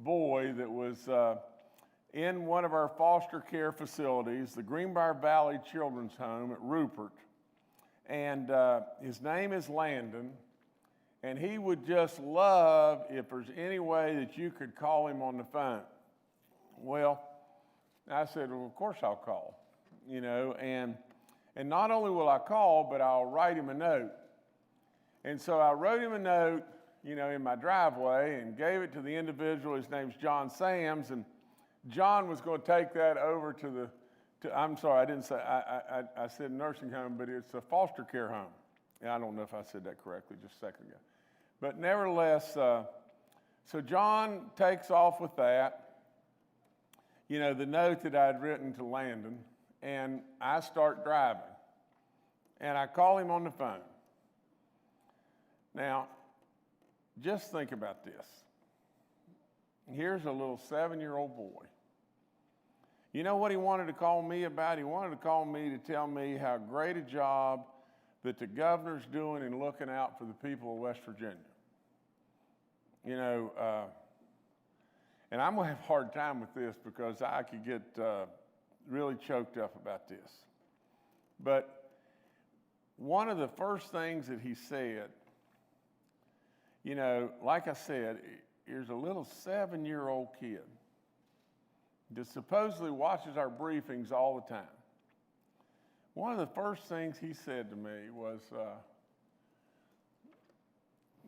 boy that was in one of our foster care facilities, the Greenbrier Valley Children's Home at Rupert. And his name is Landon. And he would just love if there's any way that you could call him on the phone. Well, I said, well, of course I'll call, and not only will I call, but I'll write him a note. And so I wrote him a note, in my driveway and gave it to the individual. His name's John Sams, and John was going to take that over I'm sorry, I didn't say, I said nursing home, but it's a foster care home. I don't know if I said that correctly just a second ago. But nevertheless, so John takes off with that, the note that I'd written to Landon, and I start driving. And I call him on the phone. Now, just think about this. Here's a little 7-year-old boy. You know what he wanted to call me about? He wanted to call me to tell me how great a job that the governor's doing in looking out for the people of West Virginia. And I'm going to have a hard time with this because I could get really choked up about this. But one of the first things that he said, like I said, here's a little 7-year-old kid that supposedly watches our briefings all the time. One of the first things he said to me was,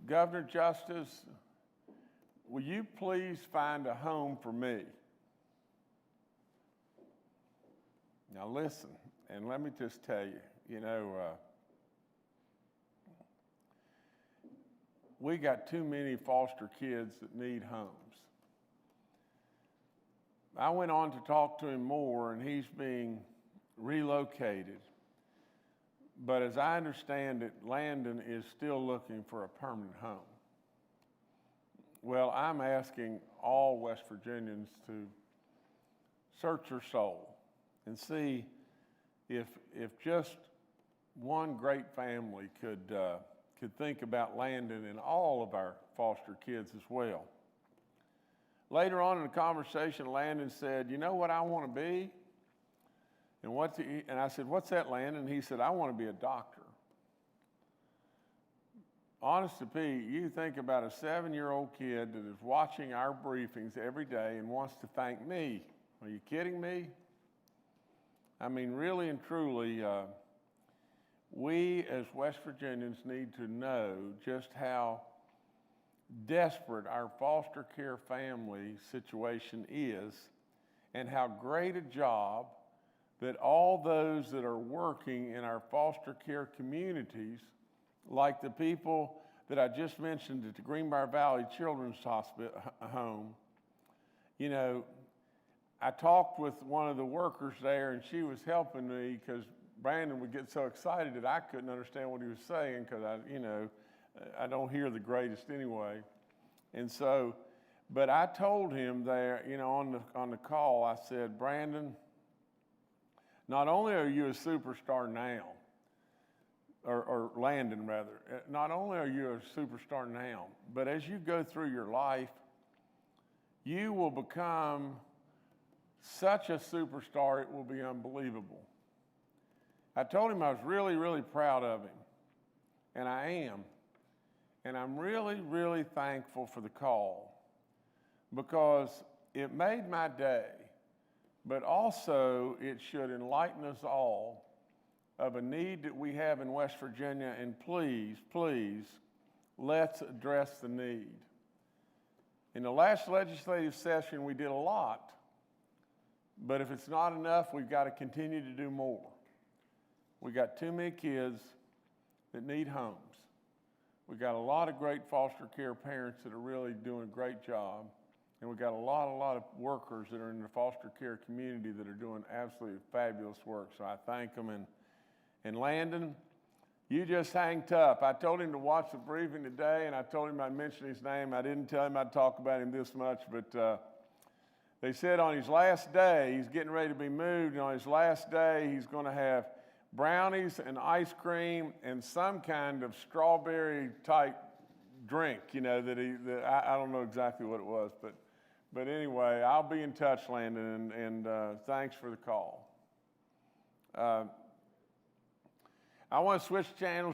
Governor Justice, will you please find a home for me? Now listen, and let me just tell you, we got too many foster kids that need homes. I went on to talk to him more, and he's being relocated. But as I understand it, Landon is still looking for a permanent home. Well, I'm asking all West Virginians to search their soul and see if just one great family could think about Landon and all of our foster kids as well. Later on in the conversation, Landon said, you know what I want to be? And I said, what's that, Landon? And he said, I want to be a doctor. Honest to Pete, you think about a 7-year-old kid that is watching our briefings every day and wants to thank me. Are you kidding me? I mean, really and truly, we as West Virginians need to know just how desperate our foster care family situation is and how great a job that all those that are working in our foster care communities, like the people that I just mentioned at the Greenbrier Valley Children's Home, I talked with one of the workers there, and she was helping me because Brandon would get so excited that I couldn't understand what he was saying because I don't hear the greatest anyway. And so, but I told him there, on the call, I said, Brandon, not only are you a superstar now, or Landon rather, not only are you a superstar now, but as you go through your life, you will become such a superstar, it will be unbelievable. I told him I was really, really proud of him, and I am. And I'm really, really thankful for the call because it made my day, but also it should enlighten us all of a need that we have in West Virginia, and please, please, let's address the need. In the last legislative session, we did a lot, but if it's not enough, we've got to continue to do more. We got too many kids that need homes. We got a lot of great foster care parents that are really doing a great job. And we got a lot of workers that are in the foster care community that are doing absolutely fabulous work. So I thank them. And Landon, you just hang tough. I told him to watch the briefing today, and I told him I'd mention his name. I didn't tell him I'd talk about him this much, but they said on his last day, he's getting ready to be moved, and on his last day, he's going to have brownies and ice cream and some kind of strawberry type drink, I don't know exactly what it was, But anyway, I'll be in touch, Landon, and thanks for the call. I want to switch channels